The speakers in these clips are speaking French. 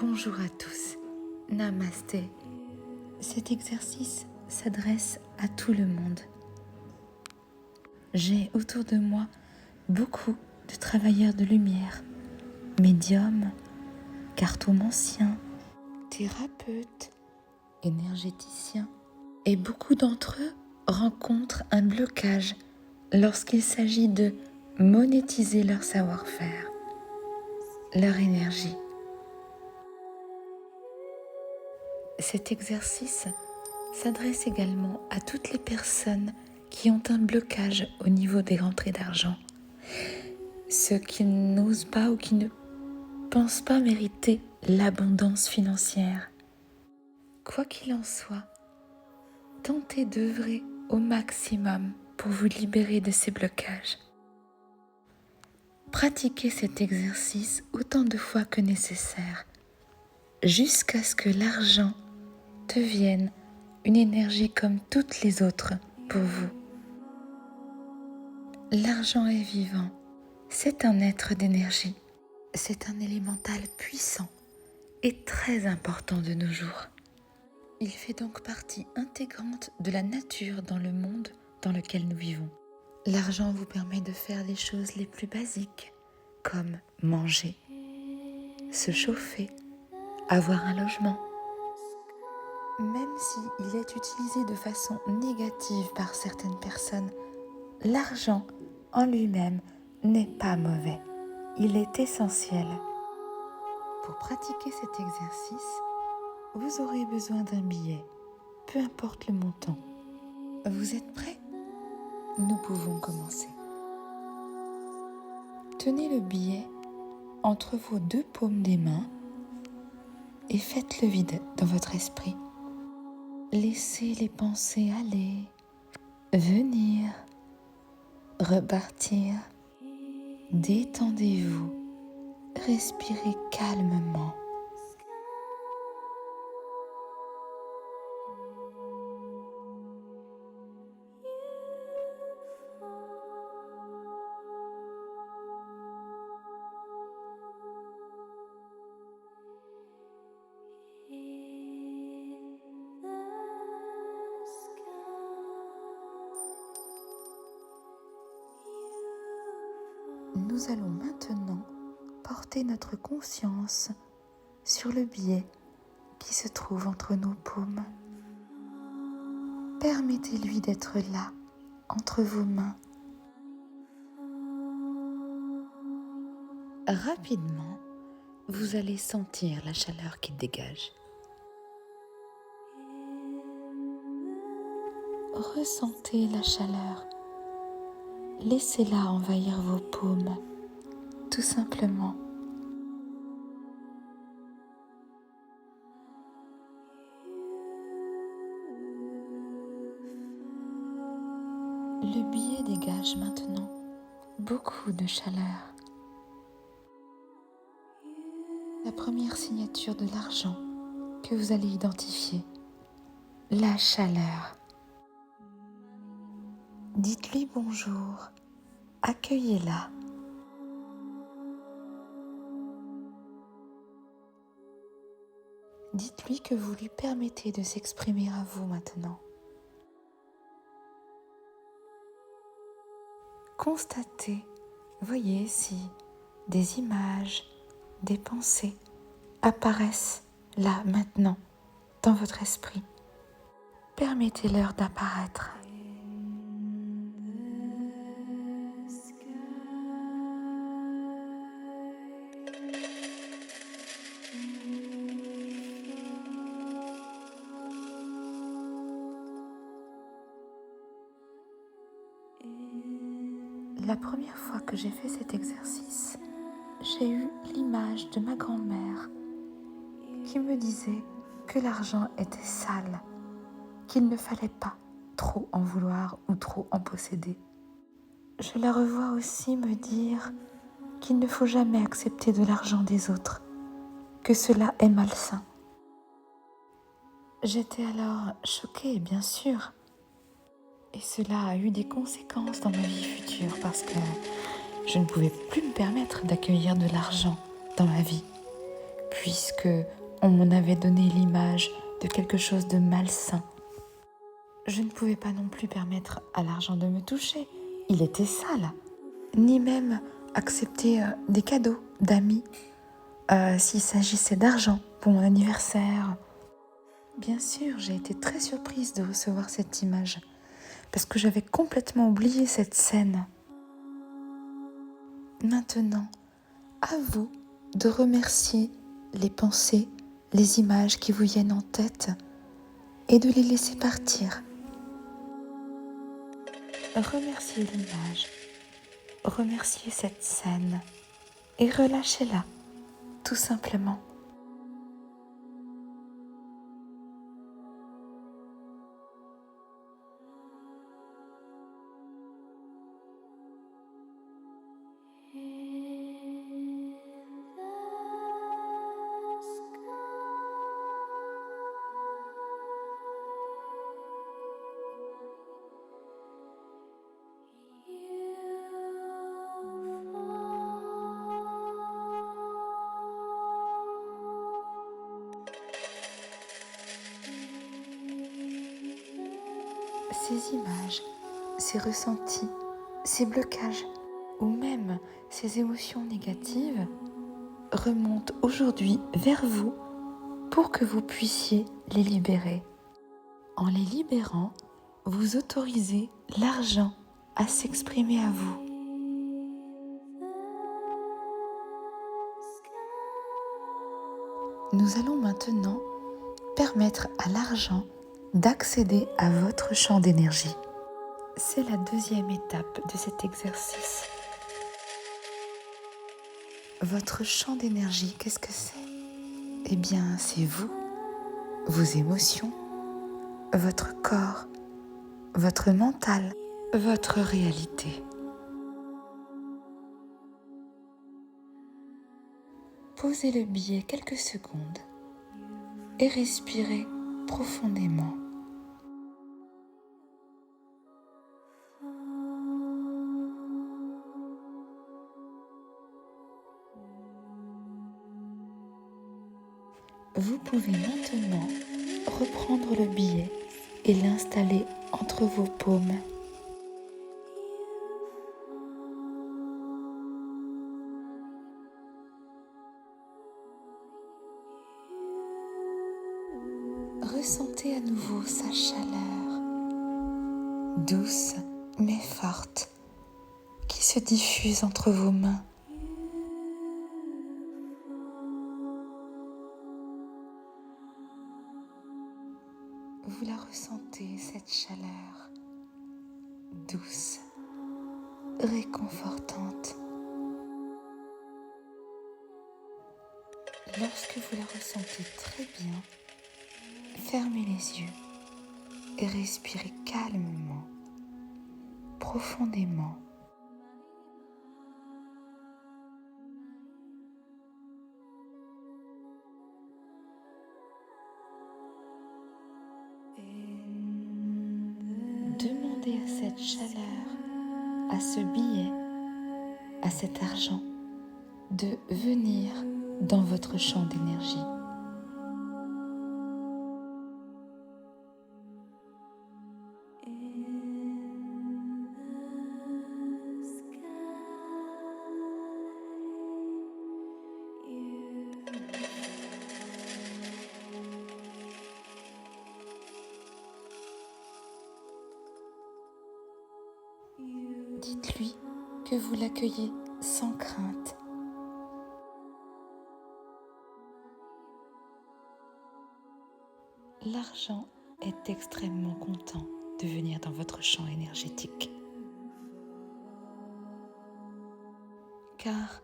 Bonjour à tous, Namasté. Cet exercice s'adresse à tout le monde. J'ai autour de moi beaucoup de travailleurs de lumière, médiums, cartomanciens, thérapeutes, énergéticiens, et beaucoup d'entre eux rencontrent un blocage lorsqu'il s'agit de monétiser leur savoir-faire, leur énergie. Cet exercice s'adresse également à toutes les personnes qui ont un blocage au niveau des rentrées d'argent, ceux qui n'osent pas ou qui ne pensent pas mériter l'abondance financière. Quoi qu'il en soit, tentez d'œuvrer au maximum pour vous libérer de ces blocages. Pratiquez cet exercice autant de fois que nécessaire, jusqu'à ce que l'argent devienne une énergie comme toutes les autres pour vous. L'argent est vivant, c'est un être d'énergie, c'est un élémental puissant et très important de nos jours. Il fait donc partie intégrante de la nature dans le monde dans lequel nous vivons. L'argent vous permet de faire les choses les plus basiques, comme manger, se chauffer, avoir un logement. Même s'il est utilisé de façon négative par certaines personnes, l'argent en lui-même n'est pas mauvais. Il est essentiel. Pour pratiquer cet exercice, vous aurez besoin d'un billet, peu importe le montant. Vous êtes prêts? Nous pouvons commencer. Tenez le billet entre vos deux paumes des mains et faites-le vide dans votre esprit. Laissez les pensées aller, venir, repartir. Détendez-vous, respirez calmement. Nous allons maintenant porter notre conscience sur le billet qui se trouve entre nos paumes. Permettez-lui d'être là, entre vos mains. Rapidement, vous allez sentir la chaleur qui dégage. Ressentez la chaleur. Laissez-la envahir vos paumes, tout simplement. Le billet dégage maintenant beaucoup de chaleur. La première signature de l'argent que vous allez identifier, la chaleur. Dites-lui bonjour, accueillez-la. Dites-lui que vous lui permettez de s'exprimer à vous maintenant. Constatez, voyez si des images, des pensées apparaissent là maintenant dans votre esprit. Permettez-leur d'apparaître. La première fois que j'ai fait cet exercice, j'ai eu l'image de ma grand-mère qui me disait que l'argent était sale, qu'il ne fallait pas trop en vouloir ou trop en posséder. Je la revois aussi me dire qu'il ne faut jamais accepter de l'argent des autres, que cela est malsain. J'étais alors choquée, bien sûr, et cela a eu des conséquences dans ma vie future parce que je ne pouvais plus me permettre d'accueillir de l'argent dans ma vie, puisque on m'en avait donné l'image de quelque chose de malsain. Je ne pouvais pas non plus permettre à l'argent de me toucher, il était sale, ni même accepter des cadeaux d'amis s'il s'agissait d'argent pour mon anniversaire. Bien sûr, j'ai été très surprise de recevoir cette image parce que j'avais complètement oublié cette scène. Maintenant, à vous de remercier les pensées, les images qui vous viennent en tête et de les laisser partir. Remerciez l'image, remerciez cette scène et relâchez-la, tout simplement. Ces images, ces ressentis, ces blocages ou même ces émotions négatives remontent aujourd'hui vers vous pour que vous puissiez les libérer. En les libérant, vous autorisez l'argent à s'exprimer à vous. Nous allons maintenant permettre à l'argent d'accéder à votre champ d'énergie. C'est la deuxième étape de cet exercice. Votre champ d'énergie, qu'est-ce que c'est? Eh bien, c'est vous, vos émotions, votre corps, votre mental, votre réalité. Posez le billet quelques secondes et respirez profondément. Vous pouvez maintenant reprendre le billet et l'installer entre vos paumes. Ressentez à nouveau sa chaleur, douce mais forte, qui se diffuse entre vos mains. Vous la ressentez, cette chaleur douce, réconfortante. Lorsque vous la ressentez très bien, fermez les yeux et respirez calmement, profondément. Demandez à cette chaleur, à ce billet, à cet argent de venir dans votre champ d'énergie. Dites-lui que vous l'accueillez sans crainte. L'argent est extrêmement content de venir dans votre champ énergétique. Car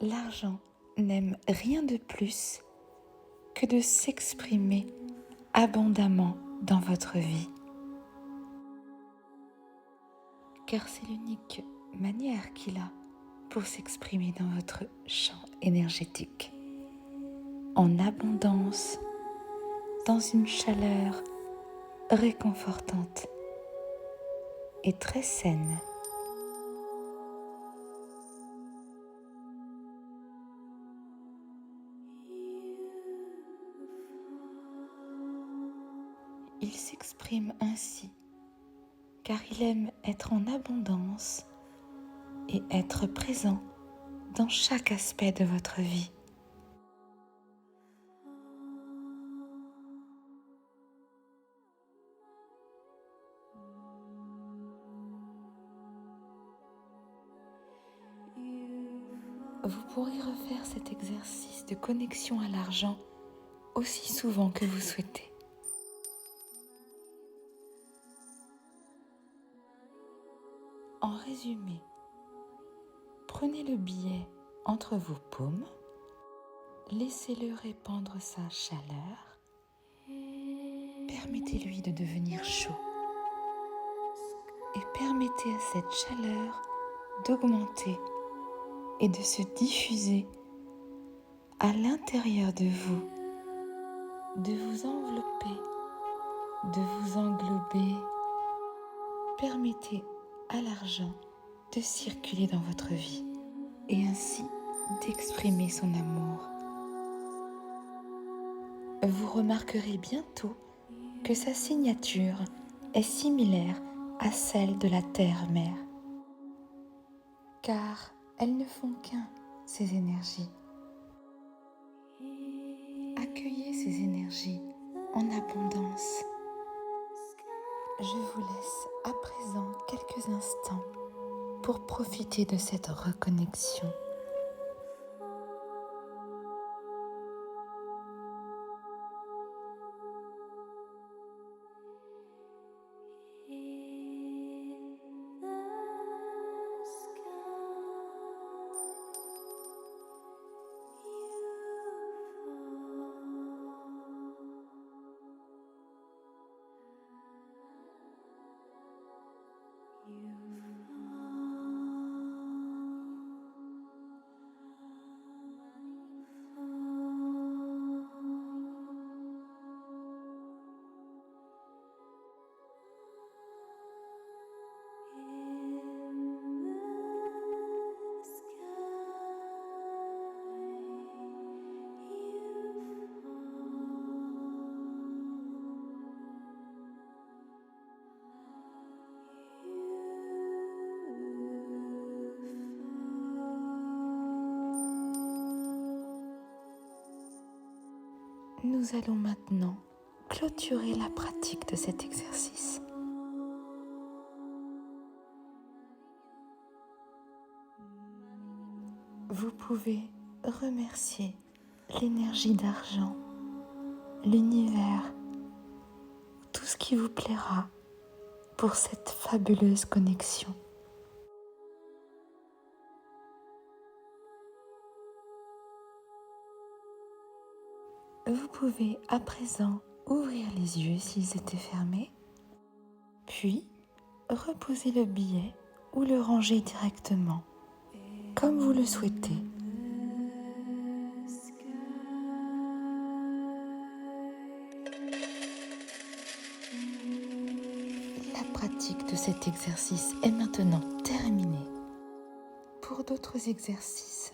l'argent n'aime rien de plus que de s'exprimer abondamment dans votre vie. Car c'est l'unique manière qu'il a pour s'exprimer dans votre champ énergétique. En abondance, dans une chaleur réconfortante et très saine. Il s'exprime ainsi, car il aime être en abondance et être présent dans chaque aspect de votre vie. Vous pourrez refaire cet exercice de connexion à l'argent aussi souvent que vous souhaitez. En résumé, prenez le billet entre vos paumes, laissez-le répandre sa chaleur, permettez-lui de devenir chaud et permettez à cette chaleur d'augmenter et de se diffuser à l'intérieur de vous, de vous envelopper, de vous englober. Permettez à l'argent de circuler dans votre vie et ainsi d'exprimer son amour. Vous remarquerez bientôt que sa signature est similaire à celle de la terre-mère, car elles ne font qu'un, ces énergies. Accueillez ces énergies en abondance. Je vous laisse à présent quelques instants pour profiter de cette reconnexion. Nous allons maintenant clôturer la pratique de cet exercice. Vous pouvez remercier l'énergie d'argent, l'univers, tout ce qui vous plaira pour cette fabuleuse connexion. Vous pouvez à présent ouvrir les yeux s'ils étaient fermés, puis reposer le billet ou le ranger directement, comme vous le souhaitez. La pratique de cet exercice est maintenant terminée. Pour d'autres exercices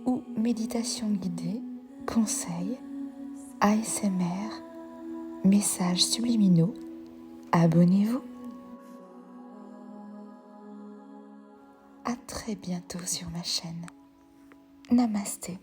ou méditations guidées, conseils, ASMR, messages subliminaux, abonnez-vous. À très bientôt sur ma chaîne. Namasté.